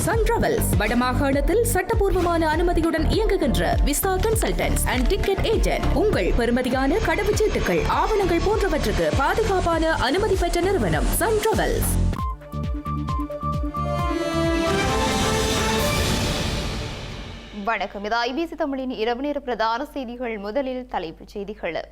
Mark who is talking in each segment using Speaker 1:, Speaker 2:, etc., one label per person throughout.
Speaker 1: Sun travels வடமாகாணத்தில் சட்டபூர்வமான அனுமதியுடன் இயங்குகின்ற visa consultants and ticket agent. உங்கள் பெறுமதியான கடவுச்சீட்டுகள், ஆவணங்கள் போன்றவற்றுக்கு பாதுகாப்பான அனுமதி பெற்ற நிறுவனம் சன் டிராவல்ஸ்.
Speaker 2: வணக்கம். இது ஐபிசி தமிழின் இரவு நேர பிரதான செய்திகள். முதலில் தலைப்புச் செய்திகள்.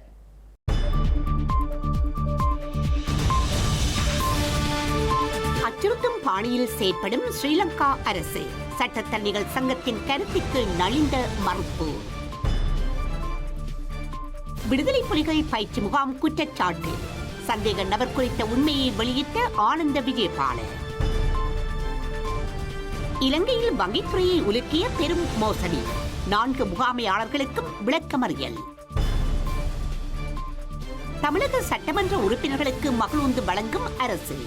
Speaker 3: அச்சுறுத்தும் பாணியில் செயற்படும் ஸ்ரீலங்கா அரசு. சட்டத்தரணிகள் சங்கத்தின் கருத்துக்கு நலிந்த மறுப்பு. விடுதலை புலிகள் பயிற்சி முகாம் குற்றச்சாட்டு. சந்தேக நபர் குறித்த உண்மையை வெளியிட்ட ஆனந்த விஜயபால. இலங்கையில் வங்கித்துறையை உலுக்கிய பெரும் மோசடி. 4 முகாமையாளர்களுக்கும் விளக்கமறியல். தமிழக சட்டமன்ற உறுப்பினர்களுக்கு மகளுந்து வழங்கும் அரசு.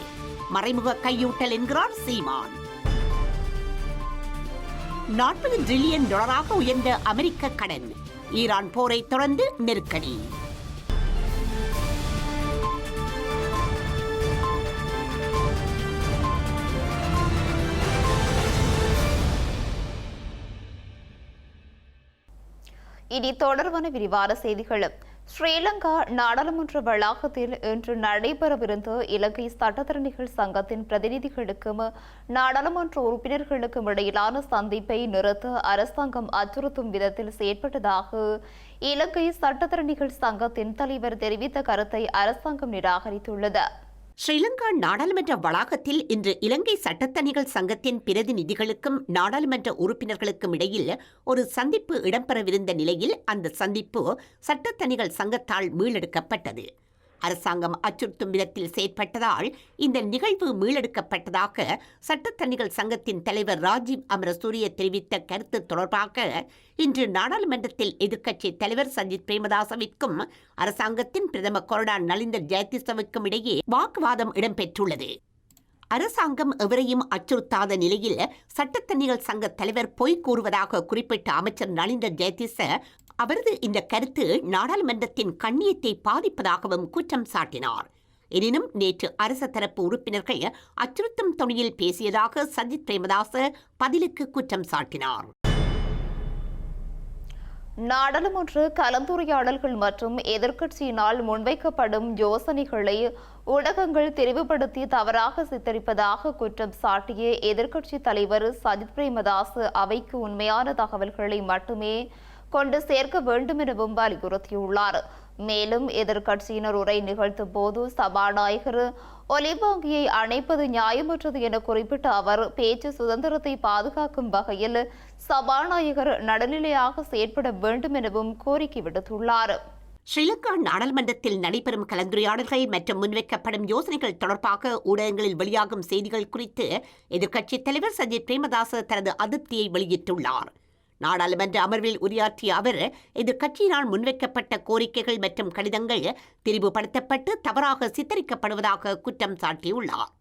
Speaker 3: மறைமுக கையூட்டல் என்கிறார் சீமான். $40 டிரில்லியன் உயர்ந்த அமெரிக்க கடன். ஈரான் போரை தொடர்ந்து நெருக்கடி.
Speaker 2: இனி தொடர்பான விரிவான செய்திகள். ஸ்ரீலங்கா நாடாளுமன்ற வளாகத்தில் இன்று நடைபெறவிருந்த இலங்கை சட்டத்தரணிகள் சங்கத்தின் பிரதிநிதிகளுக்கும் நாடாளுமன்ற உறுப்பினர்களுக்கும் இடையிலான சந்திப்பை நிறுத்த அரசாங்கம் அச்சுறுத்தும் விதத்தில் செயற்பட்டதாக இலங்கை சட்டத்தரணிகள் சங்கத்தின் தலைவர் தெரிவித்த கருத்தை அரசாங்கம் நிராகரித்துள்ளது.
Speaker 3: ஸ்ரீலங்கா நாடாளுமன்ற வளாகத்தில் இன்று இலங்கை சட்டத்தணிகள் சங்கத்தின் பிரதிநிதிகளுக்கும் நாடாளுமன்ற உறுப்பினர்களுக்கும் இடையில் ஒரு சந்திப்பு இடம்பெறவிருந்த நிலையில் அந்த சந்திப்பு சட்டத்தணிகள் சங்கத்தால் மீளெடுக்கப்பட்டது. அரசாங்கம் அச்சுறுத்தும் விதத்தில் செயற்பட்டதால் இந்த நிகழ்வு மீளெடுக்கப்பட்டதாக சட்டத்தணிகள் சங்கத்தின் தலைவர் ராஜீவ் அமரசூரிய தெரிவித்த கருத்து தொடர்பாக இன்று நாடாளுமன்றத்தில் எதிர்க்கட்சி தலைவர் சஜித் பிரேமதாசவிற்கும் அரசாங்கத்தின் பிரதம கொறடா நலிந்த ஜெயதிசவுக்கும் இடையே வாக்குவாதம் இடம்பெற்றுள்ளது. அரசாங்கம் எவரையும் அச்சுறுத்தாத நிலையில் சட்டத்தணிகள் சங்க தலைவர் பொய் கூறுவதாக குறிப்பிட்ட அமைச்சர் நலிந்த ஜெயதிச அவரது இந்த கருத்து நாடாளுமன்றத்தின் கண்ணியத்தை பாதிப்பதாகவும் குற்றம் சாட்டினார். எனினும் நேற்று அரசு தரப்பு உறுப்பினர்கள் அச்சுறுத்தும் தொனியில் பேசியதாக சஜித் பிரேமதாச பதிலுக்கு குற்றம் சாட்டினார்.
Speaker 2: நாடாளுமன்ற கலந்துரையாடல்கள் மற்றும் எதிர்க்கட்சியினால் முன்வைக்கப்படும் யோசனைகளை ஊடகங்கள் தெரிவுபடுத்தி தவறாக சித்தரிப்பதாக குற்றம் சாட்டிய எதிர்க்கட்சி தலைவர் சஜித் பிரேமதாஸ் அவைக்கு உண்மையான தகவல்களை மட்டுமே கொண்டு சேர்க்க வேண்டும் எனவும் வலியுறுத்தியுள்ளார். மேலும் எதிர்க்கட்சியினர் உரை நிகழ்த்தும் போது சபாநாயகர் ஒலிவாங்கியை அணைப்பது நியாயமற்றது என குறிப்பிட்ட அவர் பேச்சு சுதந்திரத்தை பாதுகாக்கும் வகையில் சபாநாயகர் நடுநிலையாக செயற்பட வேண்டும் எனவும் கோரிக்கை விடுத்துள்ளார்.
Speaker 3: ஸ்ரீலங்கா நாடாளுமன்றத்தில் நடைபெறும் கலந்துரையாடல்கள் மற்றும் முன்வைக்கப்படும் யோசனைகள் தொடர்பாக ஊடகங்களில் வெளியாகும் செய்திகள் குறித்து எதிர்க்கட்சித் தலைவர் சஜித் பிரேமதாச தனது அதிருப்தியை வெளியிட்டுள்ளார். நாடாளுமன்ற அமர்வில் உரையாற்றிய அவர் எதிர்க்கட்சியினால் முன்வைக்கப்பட்ட கோரிக்கைகள் மற்றும் கடிதங்கள் திரிவுபடுத்தப்பட்டு தவறாக சித்தரிக்கப்படுவதாக குற்றம் சாட்டியுள்ளார்.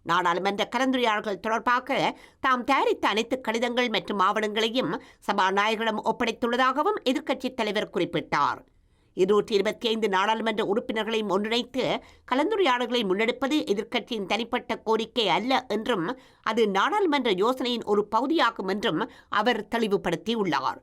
Speaker 3: நாடாளுமன்ற கலந்துரையாடல்கள் தொடர்பாக தாம் தயாரித்த அனைத்து கடிதங்கள் மற்றும் ஆவணங்களையும் சபாநாயகரிடம் ஒப்படைத்துள்ளதாகவும் எதிர்க்கட்சித் தலைவர் குறிப்பிட்டார். 225 நாடாளுமன்ற உறுப்பினர்களையும் ஒன்றிணைத்து கலந்துரையாடல்களை முன்னெடுப்பது எதிர்க்கட்சியின் தனிப்பட்ட கோரிக்கை அல்ல என்றும் அது நாடாளுமன்ற யோசனையின் ஒரு பகுதியாகும் என்றும் அவர் தெளிவுபடுத்தியுள்ளார்.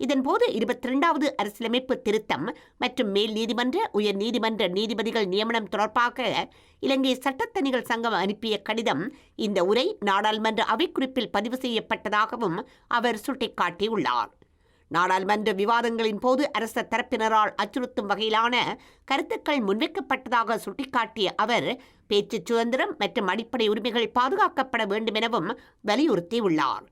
Speaker 3: இதன்போது 22வது அரசியலமைப்பு திருத்தம் மற்றும் மேல் நீதிமன்ற உயர் நீதிமன்ற நீதிபதிகள் நியமனம் தொடர்பாக இலங்கை சட்டத்தணிகள் சங்கம் அனுப்பிய கடிதம் இந்த உரை நாடாளுமன்ற அவைக்குறிப்பில் பதிவு செய்யப்பட்டதாகவும் அவர் சுட்டிக்காட்டியுள்ளார். நாடாளுமன்ற விவாதங்களின் போது அரச தரப்பினரால் அச்சுறுத்தும் வகையிலான கருத்துக்கள் முன்வைக்கப்பட்டதாக சுட்டிக்காட்டிய அவர் பேச்சு சுதந்திரம் மற்றும் அடிப்படை உரிமைகள் பாதுகாக்கப்பட வேண்டும் எனவும் வலியுறுத்தியுள்ளார்.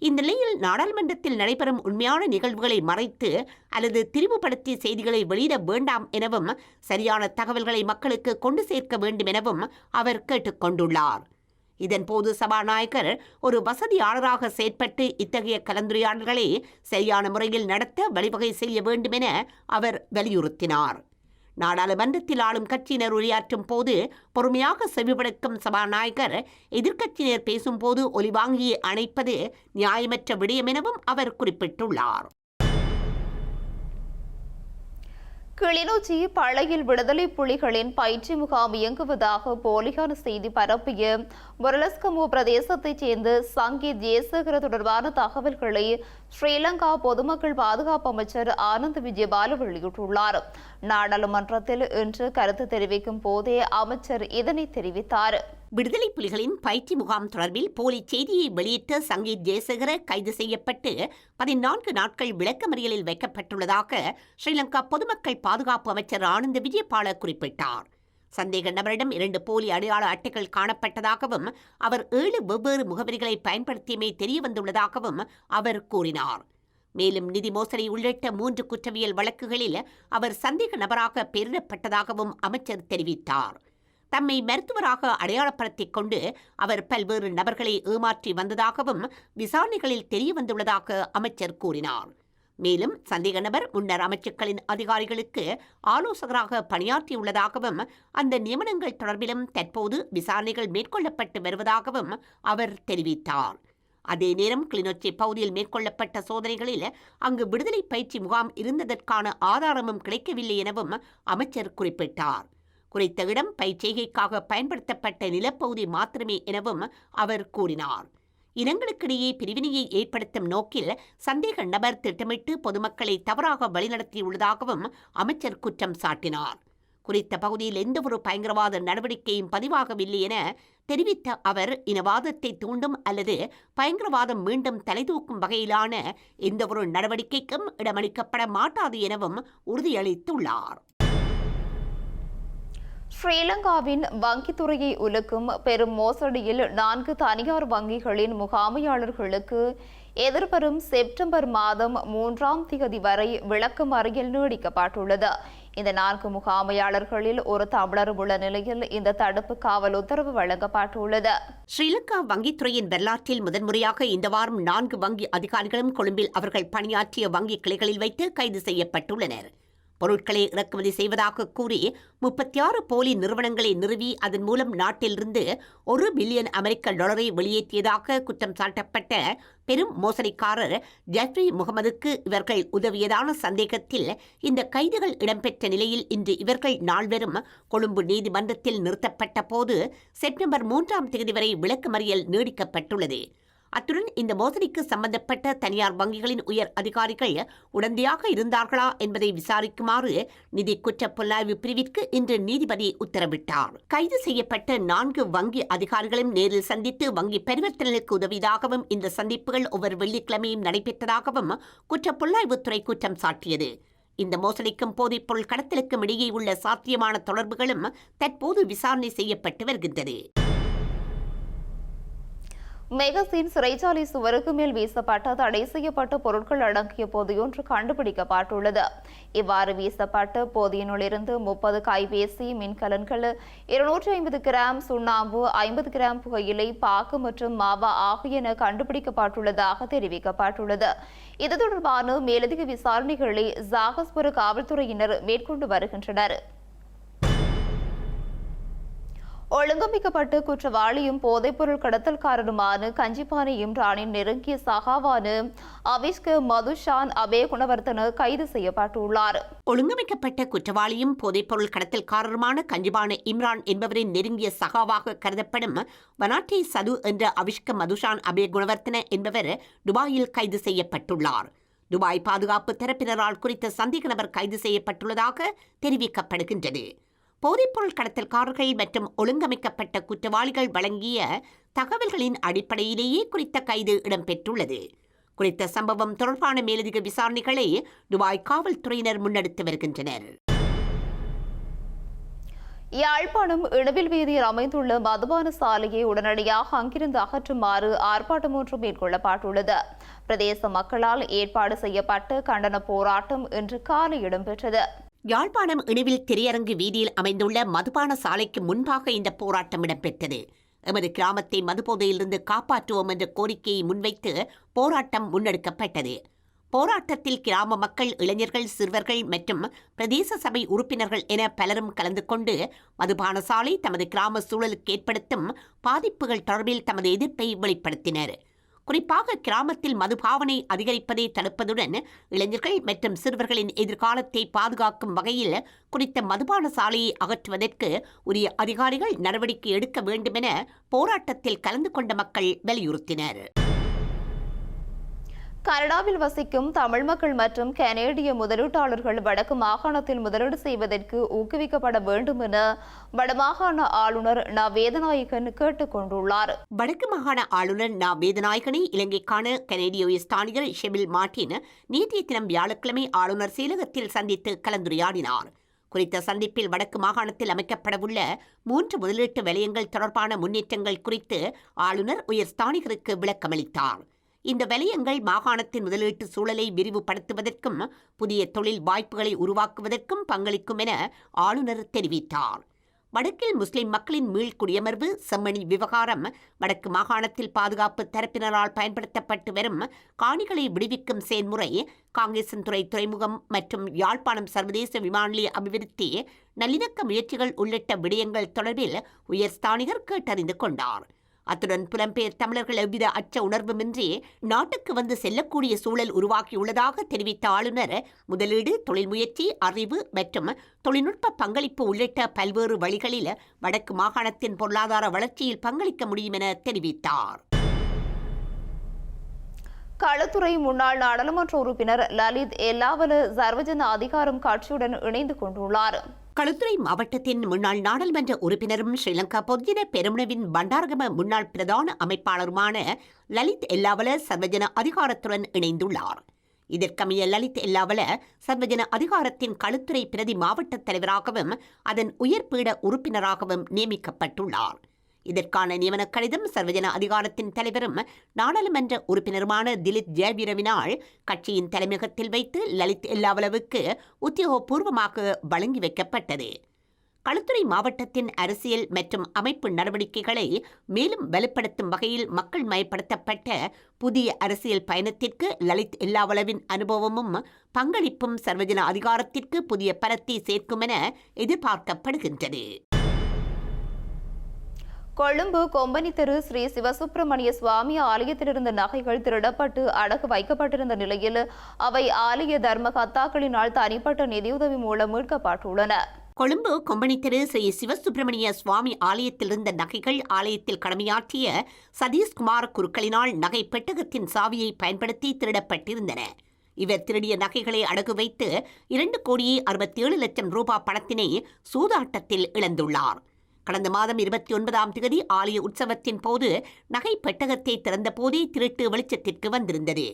Speaker 3: இந்நிலையில் நாடாளுமன்றத்தில் நடைபெறும் உண்மையான நிகழ்வுகளை மறைத்து அல்லது திரிவுபடுத்தி செய்திகளை வெளியிட வேண்டாம் எனவும் சரியான தகவல்களை மக்களுக்கு கொண்டு சேர்க்க வேண்டும் எனவும் அவர் கேட்டுக்கொண்டுள்ளார். இதன்போது சபாநாயகர் ஒரு வசதியாளராக செயற்பட்டு இத்தகைய கலந்துரையாடல்களை சரியான முறையில் நடத்த வழிவகை செய்ய வேண்டும் என அவர் வலியுறுத்தினார். நாடாளுமன்றத்தில் ஆளும் கட்சியினர் உரையாற்றும் போது பொறுமையாக செவிமடுக்கும் சபாநாயகர் எதிர்க்கட்சியினர் பேசும்போது ஒலிவாங்கியை அணைப்பது நியாயமற்ற விடயம் எனவும் அவர் குறிப்பிட்டுள்ளார்.
Speaker 2: கிளிநொச்சி பழையில் விடுதலை புலிகளின் பயிற்சி முகாம் இயங்குவதாக போலியான செய்தி பரப்பிய முரலஸ்கமோ பிரதேசத்தைச் சேர்ந்த சங்கீத் ஜெயசேகர தொடர்பான தகவல்களை ஸ்ரீலங்கா பொதுமக்கள் பாதுகாப்பு அமைச்சர் ஆனந்த் விஜயபால வெளியிட்டுள்ளார். நாடாளுமன்றத்தில் இன்று கருத்து தெரிவிக்கும் போதே அமைச்சர் இதனை தெரிவித்தார்.
Speaker 3: விடுதலை புலிகளின் பயிற்சி முகாம் தொடர்பில் போலி செய்தியை வெளியிட்ட சங்கீத் ஜெயசேகர கைது செய்யப்பட்டு 14 நாட்கள் விளக்கமறியலில் வைக்கப்பட்டுள்ளதாக ஸ்ரீலங்கா பொதுமக்கள் பாதுகாப்பு அமைச்சர் ஆனந்த் விஜயபால குறிப்பிட்டார். சந்தேக நபரிடம் 2 போலி அடையாள அட்டைகள் காணப்பட்டதாகவும் அவர் 7 வெவ்வேறு முகவரிகளை பயன்படுத்தியமை தெரியவந்துள்ளதாகவும் அவர் கூறினார். மேலும் நிதி மோசடி உள்ளிட்ட 3 குற்றவியல் வழக்குகளில் அவர் சந்தேக நபராக பெயரிடப்பட்டதாகவும் அமைச்சர் தெரிவித்தார். தம்மை மருத்துவராக அடையாளப்படுத்திக் கொண்டு அவர் பல்வேறு நபர்களை ஏமாற்றி வந்ததாகவும் விசாரணைகளில் தெரியவந்துள்ளதாக அமைச்சர் கூறினார். மேலும் சந்தேக நபர் முன்னர் அமைச்சுக்களின் அதிகாரிகளுக்கு ஆலோசகராக பணியாற்றியுள்ளதாகவும் அந்த நியமனங்கள் தொடர்பிலும் தற்போது விசாரணைகள் மேற்கொள்ளப்பட்டு வருவதாகவும் அவர் தெரிவித்தார். அதே நேரம் கிளிநொச்சி பகுதியில் மேற்கொள்ளப்பட்ட சோதனைகளில் அங்கு விடுதலை பயிற்சி முகாம் இருந்ததற்கான ஆதாரமும் கிடைக்கவில்லை எனவும் அமைச்சர் குறிப்பிட்டார். குறித்த இடம் பயிற்சிகைக்காக பயன்படுத்தப்பட்ட நிலப்பகுதி மாத்திரமே எனவும் அவர் கூறினார். இனங்களுக்கிடையே பிரிவினையை ஏற்படுத்தும் நோக்கில் சந்தேக நபர் திட்டமிட்டு பொதுமக்களை தவறாக வழிநடத்தியுள்ளதாகவும் அமைச்சர் குற்றம் சாட்டினார். குறித்த பகுதியில் எந்தவொரு பயங்கரவாத நடவடிக்கையும் பதிவாகவில்லை என தெரிவித்த அவர் இனவாதத்தை தூண்டும் அல்லது பயங்கரவாதம் மீண்டும் தலைதூக்கும் வகையிலான எந்தவொரு நடவடிக்கைக்கும் இடமளிக்கப்பட மாட்டாது எனவும் உறுதியளித்துள்ளார்.
Speaker 2: ஸ்ரீலங்காவின் வங்கித்துறையை உலுக்கும் பெரும் மோசடியில் 4 தனியார் வங்கிகளின் முகாமையாளர்களுக்கு எதிர்வரும் செப்டம்பர் மாதம் 3ஆம் தேதி வரை விளக்கமறியல் நீடிக்கப்பட்டுள்ளது. இந்த 4 முகாமையாளர்களில் ஒரு தமிழர் உள்ள நிலையில் இந்த தடுப்பு காவல் உத்தரவு வழங்கப்பட்டுள்ளது.
Speaker 3: ஸ்ரீலங்கா வங்கித்துறையின் வரலாற்றில் முதன்முறையாக இந்த வாரம் 4 வங்கி அதிகாரிகளும் கொழும்பில் அவர்கள் பணியாற்றிய வங்கி கிளைகளில் வைத்து கைது செய்யப்பட்டுள்ளனர். பொருட்களை இறக்குமதி செய்வதாக கூறி 36 போலி நிறுவனங்களை நிறுவி அதன் மூலம் நாட்டிலிருந்து $1 பில்லியன் அமெரிக்க வெளியேற்றியதாக குற்றம் சாட்டப்பட்ட பெரும் மோசடிக்காரர் ஜெஃப்ரி முகமதுக்கு இவர்கள் உதவியதான சந்தேகத்தில் இந்த கைதுகள் இடம்பெற்ற நிலையில் இன்று இவர்கள் நால்வரும் கொழும்பு நீதிமன்றத்தில் நிறுத்தப்பட்ட போது செப்டம்பர் 3ஆம் தேதி வரை விளக்கமறியல் நீடிக்கப்பட்டுள்ளது. அத்துடன் இந்த மோசடிக்கு சம்பந்தப்பட்ட தனியார் வங்கிகளின் உயர் அதிகாரிகள் உடந்தையாக இருந்தார்களா என்பதை விசாரிக்குமாறு நிதி குற்ற புலனாய்வு பிரிவிற்கு இன்று நீதிபதி உத்தரவிட்டார். கைது செய்யப்பட்ட 4 வங்கி அதிகாரிகளும் நேரில் சந்தித்து வங்கி பரிவர்த்தனைகளுக்கு உதவியதாகவும் இந்த சந்திப்புகள் ஒவ்வொரு வெள்ளிக்கிழமையும் நடைபெற்றதாகவும் குற்ற புலனாய்வுத்துறை குற்றம் சாட்டியது. இந்த மோசடிக்கும் போதைப்பொருள் கடத்தலுக்கும் இடையே உள்ள சாத்தியமான தொடர்புகளும் தற்போது விசாரணை செய்யப்பட்டு வருகின்றது.
Speaker 2: மெகசின் சிறைச்சாலை சுவருக்கு மேல் வீசப்பட்ட தடை செய்யப்பட்ட பொருட்கள் அடங்கிய பொதியொன்று கண்டுபிடிக்கப்பட்டுள்ளது. இவ்வாறு வீசப்பட்ட பொதியினுள்ளிருந்து 30 கைபேசி, மின்கலன்கள், 250 கிராம் சுண்ணாம்பு, 50 கிராம் புகையிலை, பாக்கு மற்றும் மாவா ஆகியன கண்டுபிடிக்கப்பட்டுள்ளதாக தெரிவிக்கப்பட்டுள்ளது. இது தொடர்பான மேலதிக விசாரணைகளை ஜாகஸ்புர காவல்துறையினர் மேற்கொண்டு வருகின்றனர். ஒழுங்கமைக்கப்பட்ட குற்றவாளியும் போதைப்பொருள் கடத்தல்காரருமான கஞ்சிபானை இம்ரானின் நெருங்கிய சகாவான அவிஷ்க மதுஷான் அபே குணவர்த்தன கைது செய்யப்பட்டுள்ளார்.
Speaker 3: ஒழுங்கமைக்கப்பட்ட குற்றவாளியும் போதைப்பொருள் கடத்தல்காரருமான கஞ்சிபான இம்ரான் என்பவரின் நெருங்கிய சகாவாக கருதப்படும் வனாட்டே சது என்ற அவிஷ்க மதுஷான் அபே குணவர்த்தன என்பவர் துபாயில் கைது செய்யப்பட்டுள்ளார். துபாய் பாதுகாப்பு தரப்பினரால் குறித்த சந்தேக நபர் கைது செய்யப்பட்டுள்ளதாக தெரிவிக்கப்படுகின்றது. போதைப்பொருள் கடத்தல்காரர்கள் மற்றும் ஒழுங்கமைக்கப்பட்ட குற்றவாளிகள் வழங்கிய தகவல்களின் அடிப்படையிலேயே குறித்த கைது இடம்பெற்றுள்ளது. குறித்த சம்பவம் தொடர்பான மேலதிக விசாரணைகளை துபாய் காவல்துறையினர் முன்னெடுத்து வருகின்றனர்.
Speaker 2: யாழ்ப்பாணம் இணுவில் வீதியில் அமைந்துள்ள மதுபான சாலையை உடனடியாக அங்கிருந்து அகற்றுமாறு ஆர்ப்பாட்டம் ஒன்று மேற்கொள்ளப்பட்டுள்ளது. பிரதேச மக்களால் ஏற்பாடு செய்யப்பட்ட கண்டன போராட்டம் இன்று காலை இடம்பெற்றது.
Speaker 3: யாழ்ப்பாணம் இணுவில் திரையரங்கு வீதியில் அமைந்துள்ள மதுபான சாலைக்கு முன்பாக இந்த போராட்டம் இடம்பெற்றது. எமது கிராமத்தை மதுபோதையிலிருந்து காப்பாற்றுவோம் என்ற கோரிக்கையை முன்வைத்து போராட்டம் முன்னெடுக்கப்பட்டது. போராட்டத்தில் கிராம மக்கள், இளைஞர்கள், சிறுவர்கள் மற்றும் பிரதேச சபை உறுப்பினர்கள் என பலரும் கலந்து கொண்டு மதுபான சாலை தமது கிராம சூழலுக்கு ஏற்படுத்தும் பாதிப்புகள் தொடர்பில் தமது எதிர்ப்பை வெளிப்படுத்தினர். குறிப்பாக கிராமத்தில் மதுபாவனை அதிகரிப்பதை தடுப்பதுடன் இளைஞர்கள் மற்றும் சிறுவர்களின் எதிர்காலத்தை பாதுகாக்கும் வகையில் குறித்த மதுபான சாலையை அகற்றுவதற்கு உரிய அதிகாரிகள் நடவடிக்கை எடுக்க வேண்டுமென போராட்டத்தில் கலந்து கொண்ட மக்கள் வலியுறுத்தினர்.
Speaker 2: கனடாவில் வசிக்கும் தமிழ் மக்கள் மற்றும் கனேடிய முதலீட்டாளர்கள் வடக்கு மாகாணத்தில் முதலீடு செய்வதற்கு ஊக்குவிக்கப்பட வேண்டும் என வடமாகாண ஆளுநர் ந வேதநாயகன் கேட்டுக் கொண்டுள்ளார்.
Speaker 3: வடக்கு மாகாண ஆளுநர் ந வேதநாயகனை இலங்கைக்கான கனேடிய ஸ்தானிகர் ஷெபில் மார்டின் நேற்றைய தினம் வியாழக்கிழமை ஆளுநர் செயலகத்தில் சந்தித்து கலந்துரையாடினார். குறித்த சந்திப்பில் வடக்கு மாகாணத்தில் அமைக்கப்படவுள்ள 3 முதலீட்டு வலயங்கள் தொடர்பான முன்னேற்றங்கள் குறித்து ஆளுநர் உயர் ஸ்தானிகருக்கு விளக்கமளித்தார். இந்த வலயங்கள் மாகாணத்தின் முதலீட்டு சூழலை விரிவுபடுத்துவதற்கும் புதிய தொழில் வாய்ப்புகளை உருவாக்குவதற்கும் பங்களிக்கும் என ஆளுநர் தெரிவித்தார். வடக்கில் முஸ்லிம் மக்களின் மீள்குடியமர்வு செம்மணி விவகாரம், வடக்கு மாகாணத்தில் பாதுகாப்பு தரப்பினரால் பயன்படுத்தப்பட்டு வரும் காணிகளை விடுவிக்கும் செயல்முறை, காங்கேசன்துறை துறைமுகம் மற்றும் யாழ்ப்பாணம் சர்வதேச விமான நிலைய அபிவிருத்தி, நல்லிணக்க முயற்சிகள் உள்ளிட்ட விடயங்கள் தொடர்பில் உயர் ஸ்தானிகர் கேட்டறிந்து கொண்டார். அத்துடன் புலம்பெயர் தமிழர்கள் எவ்வித அச்ச உணர்வுமின்றி நாட்டுக்கு வந்து செல்லக்கூடிய சூழல் உருவாக்கியுள்ளதாக தெரிவித்த ஆளுநர், முதலீடு, தொழில் முயற்சி, அறிவு மற்றும் தொழில்நுட்ப பங்களிப்பு உள்ளிட்ட பல்வேறு வழிகளில் வடக்கு மாகாணத்தின் பொருளாதார வளர்ச்சியில் பங்களிக்க முடியும் என தெரிவித்தார்.
Speaker 2: களுத்துறை முன்னாள் நாடாளுமன்ற உறுப்பினர் லலித் எல்லாவல சர்வஜன அதிகாரம் கட்சியுடன் இணைந்து கொண்டுள்ளார்.
Speaker 3: களுத்துறை மாவட்டத்தின் முன்னாள் நாடாளுமன்ற உறுப்பினரும் ஸ்ரீலங்கா பொதுஜன பெரமுனவின் பண்டாரகம முன்னாள் பிரதான அமைப்பாளருமான லலித் எல்லாவல சர்வஜன அதிகாரத்துடன் இணைந்துள்ளார். இதற்கமைய லலித் எல்லாவல சர்வஜன அதிகாரத்தின் களுத்துறை பிரதி மாவட்ட தலைவராகவும் அதன் உயர்பீட உறுப்பினராகவும் நியமிக்கப்பட்டுள்ளார். இதற்கான நியமன கடிதம் சர்வஜன அதிகாரத்தின் தலைவரும் நாடாளுமன்ற உறுப்பினருமான திலித் ஜெயவீரவினால் கட்சியின் தலைமையகத்தில் வைத்து லலித் எல்லாவலவுக்கு உத்தியோகபூர்வமாக வழங்கி வைக்கப்பட்டது. களுத்துறை மாவட்டத்தின் அரசியல் மற்றும் அமைப்பு நடவடிக்கைகளை மேலும் வலுப்படுத்தும் வகையில் மக்கள் மயப்படுத்தப்பட்ட புதிய அரசியல் பயணத்திற்கு லலித் எல்லாவலவின் அனுபவமும் பங்களிப்பும் சர்வஜன அதிகாரத்திற்கு புதிய பலத்தை சேர்க்கும் என எதிர்பார்க்கப்படுகின்றது.
Speaker 2: கொழும்பு கொம்பனி தெரு ஸ்ரீ சிவசுப்பிரமணிய சுவாமி ஆலயத்திலிருந்த நகைகள் திருடப்பட்டு அடகு வைக்கப்பட்டிருந்த நிலையில் அவை ஆலய தர்மகர்த்தாக்களினால் தனிப்பட்ட நிதியுதவி மூலம் மீட்கப்பட்டுள்ளன.
Speaker 3: கொழும்பு கொம்பனி தெரு ஸ்ரீ சிவசுப்பிரமணிய சுவாமி ஆலயத்திலிருந்த நகைகள் ஆலயத்தில் கடமையாற்றிய சதீஷ்குமார் குருக்களினால் நகை பெட்டகத்தின் சாவியை பயன்படுத்தி திருடப்பட்டிருந்தன. இவர் திருடிய நகைகளை அடகு வைத்து 2,67,00,000 ரூபாய் பணத்தினை சூதாட்டத்தில் இழந்துள்ளார். கடந்த மாதம் 29ஆம் தேதி ஆலய உற்சவத்தின் போது நகை பெட்டகத்தை திறந்த போதே திருட்டு வெளிச்சத்திற்கு வந்திருந்தது.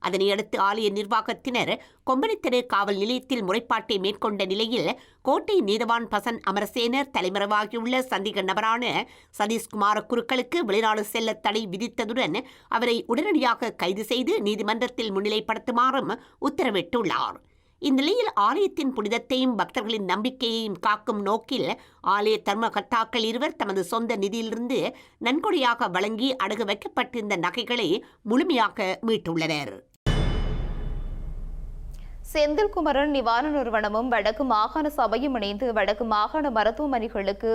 Speaker 3: அதனையடுத்து ஆலய நிர்வாகத்தினர் கொம்பனித்தெரு காவல் நிலையத்தில் முறைப்பாட்டை மேற்கொண்ட நிலையில் கோட்டை நீதவான் பசன் அமரசேனர் தலைமறைவாகியுள்ள சந்தேக நபரான சதீஷ்குமார குருக்களுக்கு வெளிநாடு செல்ல தடை விதித்ததுடன் அவரை உடனடியாக கைது செய்து நீதிமன்றத்தில் முன்னிலைப்படுத்துமாறும் உத்தரவிட்டுள்ளார். இந்நிலையில் ஆலயத்தின் புனிதத்தையும் பக்தர்களின் நம்பிக்கையையும் காக்கும் நோக்கில் ஆலய தர்மகர்த்தாக்கள் இருவர் தமது சொந்த நிதியிலிருந்து நன்கொடையாக வழங்கி அடகு வைக்கப்பட்டிருந்த நகைகளை முழுமையாக மீட்டுள்ளனர்.
Speaker 2: செந்தில்குமரன் நிவாரண நிறுவனமும் வடக்கு மாகாண சபையும் இணைந்து வடக்கு மாகாண மருத்துவமனைகளுக்கு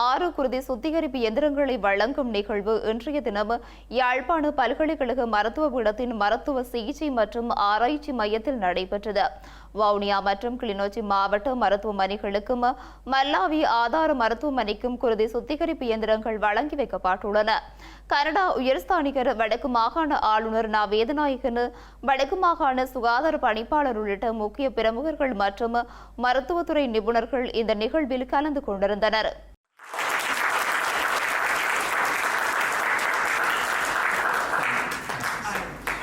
Speaker 2: 6 குருதி சுத்திகரிப்பு இயந்திரங்களை வழங்கும் நிகழ்வு இன்றைய தினம் யாழ்ப்பாண பல்கலைக்கழக மருத்துவ பீடத்தின் மருத்துவ சிகிச்சை மற்றும் ஆராய்ச்சி மையத்தில் நடைபெற்றது. வவுனியா மற்றும் கிளிநொச்சி மாவட்ட மருத்துவமனைகளுக்கும் மல்லாவி ஆதார மருத்துவமனைக்கும் குருதி சுத்திகரிப்பு இயந்திரங்கள் வழங்கி வைக்கப்பட்டுள்ளன. கனடா உயர்ஸ்தானிகர், வடக்கு மாகாண ஆளுநர் ந வேதநாயகன், வடக்கு மாகாண சுகாதார பணிப்பாளர் உள்ளிட்ட முக்கிய பிரமுகர்கள் மற்றும் மருத்துவத்துறை நிபுணர்கள் இந்த நிகழ்வில் கலந்து கொண்டிருந்தனர்.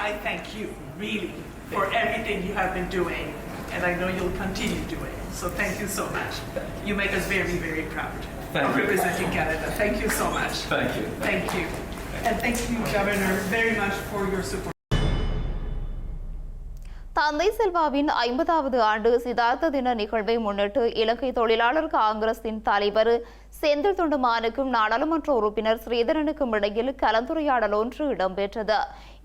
Speaker 4: I thank you really for everything you have been doing, and I know you'll continue doing. So thank you so much. You make us very, very proud of representing Canada. Thank you so much.
Speaker 5: Thank you.
Speaker 4: Thank you. And thank you, Governor, very much for your support.
Speaker 2: தந்தை செல்வாவின் 50வது ஆண்டு சிதார்த்த தின நிகழ்வை முன்னிட்டு இலங்கை தொழிலாளர் காங்கிரசின் தலைவர் செந்தில் தொண்டமானுக்கும் நாடாளுமன்ற உறுப்பினர் ஸ்ரீதரனுக்கும் இடையில் கலந்துரையாடல் ஒன்று இடம்பெற்றது.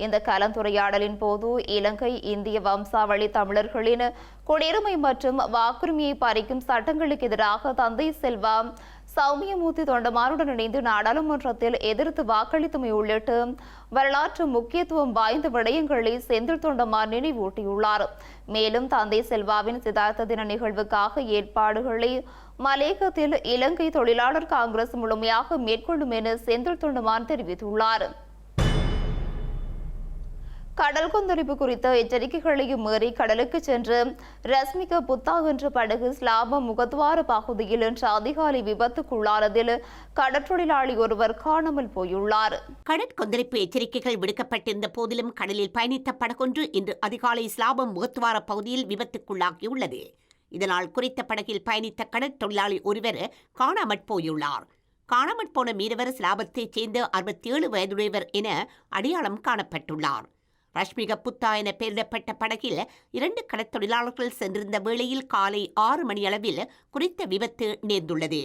Speaker 2: இந்த கலந்துரையாடலின் போது இலங்கை இந்திய வம்சாவளி தமிழர்களின் குடியுரிமை மற்றும் வாக்குரிமையை பறிக்கும் சட்டங்களுக்கு எதிராக தந்தை செல்வா சௌமியமூர்த்தி தொண்டமானுடன் இணைந்து நாடாளுமன்றத்தில் எதிர்த்து வாக்களித்தமை உள்ளிட்டு வரலாற்று முக்கியத்துவம் வாய்ந்த விடயங்களை செந்தில் தொண்டமான் நினைவூட்டியுள்ளார். மேலும் தந்தை செல்வாவின் சிதார்த்த தின நிகழ்வுக்காக ஏற்பாடுகளை மலேகத்தில் இலங்கை தொழிலாளர் காங்கிரஸ் முழுமையாக மேற்கொள்ளும் என செந்தில் தொண்டமான் தெரிவித்துள்ளார். கடல் கொந்தளிப்பு குறித்த எச்சரிக்கைகளையும் மீறி கடலுக்கு சென்று ரஸ்மிக புத்தா என்ற படகு ஸ்லாபம் முகத்வார பகுதியில் இன்று அதிகாலை விபத்துக்குள்ளானதில் கடற்றொழிலாளி ஒருவர் காணாமல் போயுள்ளார்.
Speaker 3: கடற்கொந்தளிப்பு எச்சரிக்கைகள் விடுக்கப்பட்டிருந்த போதிலும் கடலில் பயணித்த படகொன்று இன்று அதிகாலை ஸ்லாபம் முகத்வார பகுதியில் விபத்துக்குள்ளாகியுள்ளது. இதனால் குறித்த படகில் பயணித்த கடற்தொழிலாளி ஒருவர் காணாமற் போயுள்ளார். காணாமற் போன மீனவர் ஸ்லாபத்தைச் சேர்ந்த 67 வயதுடையவர் என அடையாளம் காணப்பட்டுள்ளார். ரஷ்மிக புத்தா என பெயரிடப்பட்ட படகில் 2 கடற்தொழிலாளர்கள் சென்றிருந்த வேளையில் காலை 6 மணியளவில் குறித்த விபத்து நேர்ந்துள்ளது.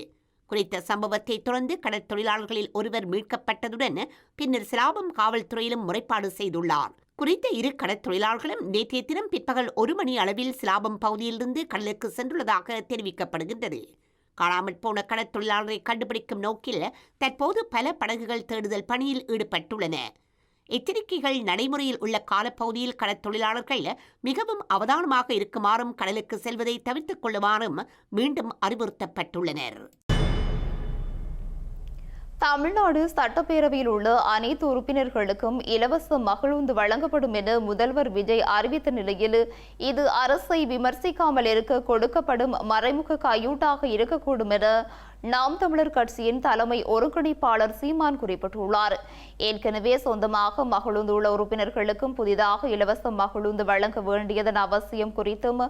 Speaker 3: குறித்த சம்பவத்தை தொடர்ந்து கடற்தொழிலாளர்களில் ஒருவர் மீட்கப்பட்டதுடன் பின்னர் சிலாபம் காவல்துறையிலும் முறைப்பாடு செய்துள்ளார். குறித்த 2 கடற்தொழிலாளர்களும் நேற்றைய தினம் பிற்பகல் 1 மணி அளவில் சிலாபம் பகுதியிலிருந்து கடலுக்கு சென்றுள்ளதாக தெரிவிக்கப்படுகின்றது. காணாமற் போன கடற்தொழிலாளரை கண்டுபிடிக்கும் நோக்கில் தற்போது பல படகுகள் தேடுதல் பணியில் ஈடுபட்டுள்ளன. எச்சரிக்கைகள் நடைமுறையில் உள்ள காலப்பகுதியில் கடற்தொழிலாளர்கள் மிகவும் அவதானமாக இருக்குமாறும் கடலுக்கு செல்வதை தவிர்த்துக் கொள்ளுமாறும் மீண்டும் அறிவுறுத்தப்பட்டுள்ளனர்.
Speaker 2: தமிழ்நாடு சட்டப்பேரவையில் உள்ள அனைத்து உறுப்பினர்களுக்கும் இலவச மகிழுந்து வழங்கப்படும் என முதல்வர் விஜய் அறிவித்த நிலையில் இது அரசை விமர்சிக்காமல் இருக்க கொடுக்கப்படும் மறைமுக கையூட்டாக இருக்கக்கூடும் என நாம் தமிழர் கட்சியின் தலைமை ஒருங்கிணைப்பாளர் சீமான் குறிப்பிட்டுள்ளார். ஏற்கனவே சொந்தமாக மகிழுந்து உள்ள உறுப்பினர்களுக்கும் புதிதாக இலவச மகிழுந்து வழங்க வேண்டியதன் அவசியம் குறித்தும்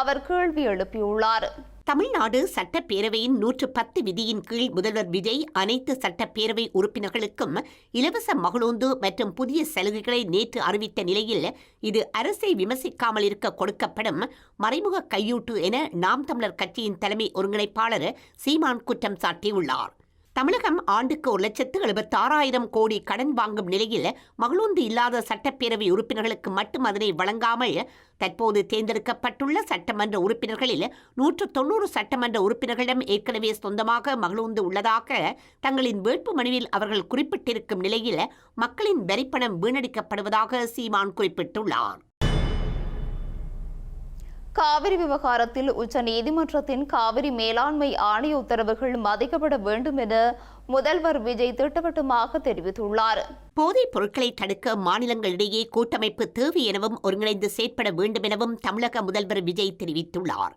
Speaker 2: அவர் கேள்வி எழுப்பியுள்ளார்.
Speaker 3: தமிழ்நாடு சட்டப்பேரவையின் 110 விதியின் கீழ் முதல்வர் விஜய் அனைத்து சட்டப்பேரவை உறுப்பினர்களுக்கும் இலவச மகளூந்து மற்றும் புதிய சலுகைகளை நேற்று அறிவித்த நிலையில் இது அரசை விமர்சிக்காமல் இருக்க கொடுக்கப்படும் மறைமுக கையூட்டு என நாம் தமிழர் கட்சியின் தலைமை ஒருங்கிணைப்பாளர் சீமான் குற்றம் சாட்டியுள்ளார். தமிழகம் ஆண்டுக்கு 1,76,000 கோடி கடன் வாங்கும் நிலையில் மகளூந்து இல்லாத சட்டப்பேரவை உறுப்பினர்களுக்கு மட்டும் அதனை வழங்காமல் தற்போது தேர்ந்தெடுக்கப்பட்டுள்ள சட்டமன்ற உறுப்பினர்களில் 190 சட்டமன்ற உறுப்பினர்களிடம் ஏற்கனவே சொந்தமாக மகளூந்து உள்ளதாக தங்களின் வேட்புமனுவில் அவர்கள் குறிப்பிட்டிருக்கும் நிலையில் மக்களின் வரிப்பணம் வீணடிக்கப்படுவதாக சீமான் குறிப்பிட்டுள்ளார்.
Speaker 2: காவிரி விவகாரத்தில் உச்ச நீதிமன்றத்தின் காவிரி மேலாண்மை ஆணைய உத்தரவுகள் மதிக்கப்பட வேண்டும் என முதல்வர் விஜய் திட்டவட்டமாக தெரிவித்துள்ளார்.
Speaker 3: போதைப் பொருட்களை தடுக்க மாநிலங்களிடையே கூட்டமைப்பு தேவை எனவும் ஒருங்கிணைந்து செயற்பட வேண்டும் எனவும் தமிழக முதல்வர் விஜய் தெரிவித்துள்ளார்.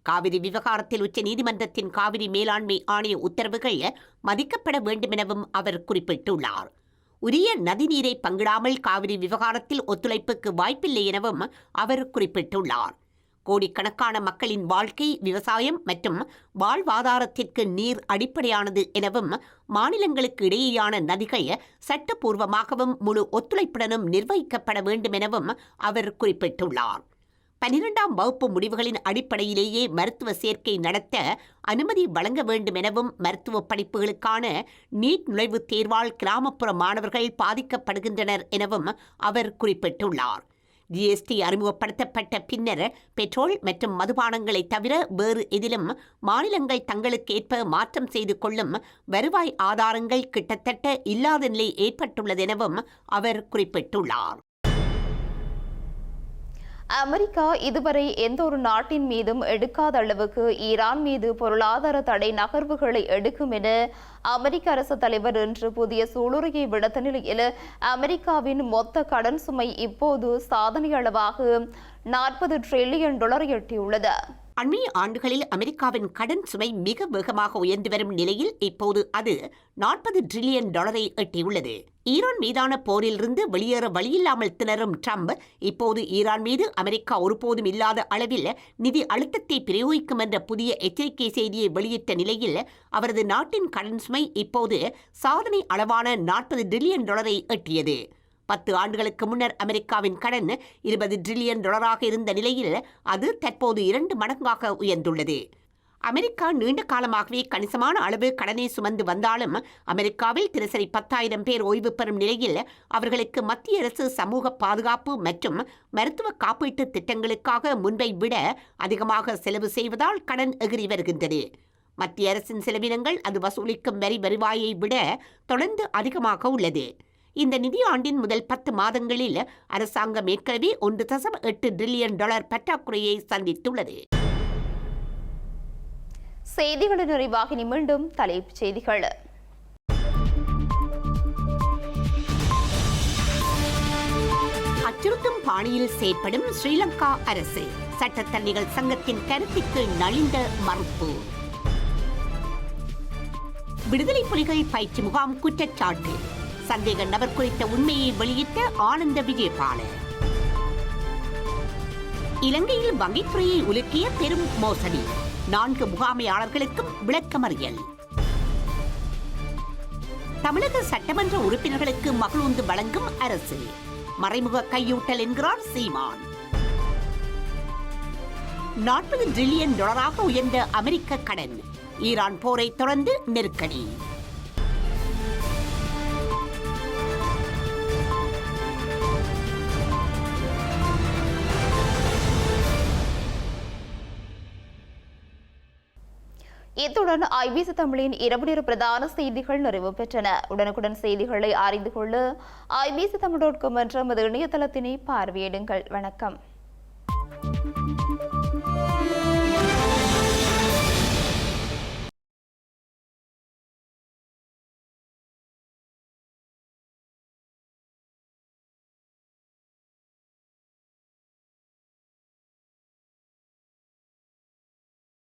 Speaker 3: காவிரி விவகாரத்தில் உச்ச நீதிமன்றத்தின் காவிரி மேலாண்மை ஆணைய உத்தரவுகள் மதிக்கப்பட வேண்டும் எனவும் அவர் குறிப்பிட்டுள்ளார். உரிய நதிநீரை பங்கிடாமல் காவிரி விவகாரத்தில் ஒத்துழைப்புக்கு வாய்ப்பில்லை எனவும் அவர் குறிப்பிட்டுள்ளார். கோடிக்கணக்கான மக்களின் வாழ்க்கை, விவசாயம் மற்றும் வாழ்வாதாரத்திற்கு நீர் அடிப்படையானது எனவும் மாநிலங்களுக்கு இடையேயான நதிகள் சட்டப்பூர்வமாகவும் முழு ஒத்துழைப்புடனும் நிர்வகிக்கப்பட வேண்டும் எனவும் அவர் குறிப்பிட்டுள்ளார். 12ஆம் வகுப்பு முடிவுகளின் அடிப்படையிலேயே மருத்துவ சேர்க்கை நடத்த அனுமதி வழங்க வேண்டும் எனவும் மருத்துவ படிப்புகளுக்கான நீட் நுழைவுத் தேர்வால் கிராமப்புற மாணவர்கள் பாதிக்கப்படுகின்றனர் எனவும் அவர் குறிப்பிட்டுள்ளார். ஜிஎஸ்டி அறிமுகப்படுத்தப்பட்ட பின்னர் பெட்ரோல் மற்றும் மதுபானங்களை தவிர வேறு எதிலும் மாநிலங்கள் தங்களுக்கு ஏற்ப மாற்றம் செய்து கொள்ளும் வருவாய் ஆதாரங்கள் கிட்டத்தட்ட இல்லாத நிலை ஏற்பட்டுள்ளதெனவும் அவர் குறிப்பிட்டுள்ளார்.
Speaker 2: அமெரிக்கா இதுவரை எந்த ஒரு நாட்டின் மீதும் எடுக்காத அளவுக்கு ஈரான் மீது பொருளாதார தடை நகர்வுகளை எடுக்கும் என அமெரிக்க அரசு தலைவர் இன்று புதிய சூளுரையை விடுத்த நிலையில் அமெரிக்காவின் மொத்த கடன் சுமை இப்போது சாதனை அளவாக $40 டிரில்லியன் எட்டியுள்ளது.
Speaker 3: அண்மைய ஆண்டுகளில் அமெரிக்காவின் கடன் சுமை மிக வேகமாக உயர்ந்து வரும் நிலையில் இப்போது அது $40 டிரில்லியன் எட்டியுள்ளது. ஈரான் மீதான போரிலிருந்து வெளியேற வழியில்லாமல் திணறும் ட்ரம்ப் இப்போது ஈரான் மீது அமெரிக்கா ஒருபோதும் இல்லாத அளவில் நிதி அழுத்தத்தை பிரயோகிக்கும் என்ற புதிய எச்சரிக்கை செய்தியை வெளியிட்ட நிலையில் அவரது நாட்டின் கடன் சுமை இப்போது சாதனை அளவான $40 டிரில்லியன் எட்டியது. 10 ஆண்டுகளுக்கு முன்னர் அமெரிக்காவின் கடன் $20 டிரில்லியன் இருந்த நிலையில் அது தற்போது 2 மடங்காக உயர்ந்துள்ளது. அமெரிக்கா நீண்ட காலமாகவே கணிசமான அளவு கடனை சுமந்து வந்தாலும் அமெரிக்காவில் தினசரி 10,000 பேர் ஓய்வு பெறும் நிலையில் அவர்களுக்கு மத்திய அரசு சமூக பாதுகாப்பு மற்றும் மருத்துவ காப்பீட்டு திட்டங்களுக்காக முன்பை விட அதிகமாக செலவு செய்வதால் கடன் எகிரி வருகின்றது. மத்திய அரசின் செலவினங்கள் அது வசூலிக்கும் வரி வருவாயை விட தொடர்ந்து அதிகமாக உள்ளது. இந்த நிதியாண்டின் முதல் 10 மாதங்களில் அரசாங்கம் ஏற்கனவே $1.8 டிரில்லியன் பற்றாக்குறையை சந்தித்துள்ளது.
Speaker 2: செய்திகளின் நிறைவாக மீண்டும் தலைப்புச் செய்திகள்.
Speaker 3: அச்சுறுத்தும் பாணியில் செயற்படும் ஸ்ரீலங்கா அரசு, சட்டத்தரணிகள் சங்கத்தின் கருத்துக்கு நலிந்த மறுப்பு. விடுதலை புலிகள் பயிற்சி முகாம் குற்றச்சாட்டு, சந்தேக நபர் குறித்த உண்மையை வெளியிட்ட ஆனந்த விஜயபால. இலங்கையில் வங்கித்துறையை உலுக்கிய பெரும் மோசடி, 4 முகாமையாளர்களுக்கும் விளக்கமறியல். தமிழக சட்டமன்ற உறுப்பினர்களுக்கு மகளுந்து வழங்கும் அரசு, மறைமுக கையூட்டல் என்கிறார் சீமான். $40 டிரில்லியன் உயர்ந்த அமெரிக்க கடன், ஈரான் போரை தொடர்ந்து நெருக்கடி.
Speaker 2: இத்துடன் ஐபிசி தமிழின் இரவு நேர பிரதான செய்திகள் நிறைவு பெற்றன. உடனுக்குடன் செய்திகளை அறிந்து கொள்ள IBCTamil.com என்ற இணையதளத்தினை பார்வையிடுங்கள். வணக்கம்.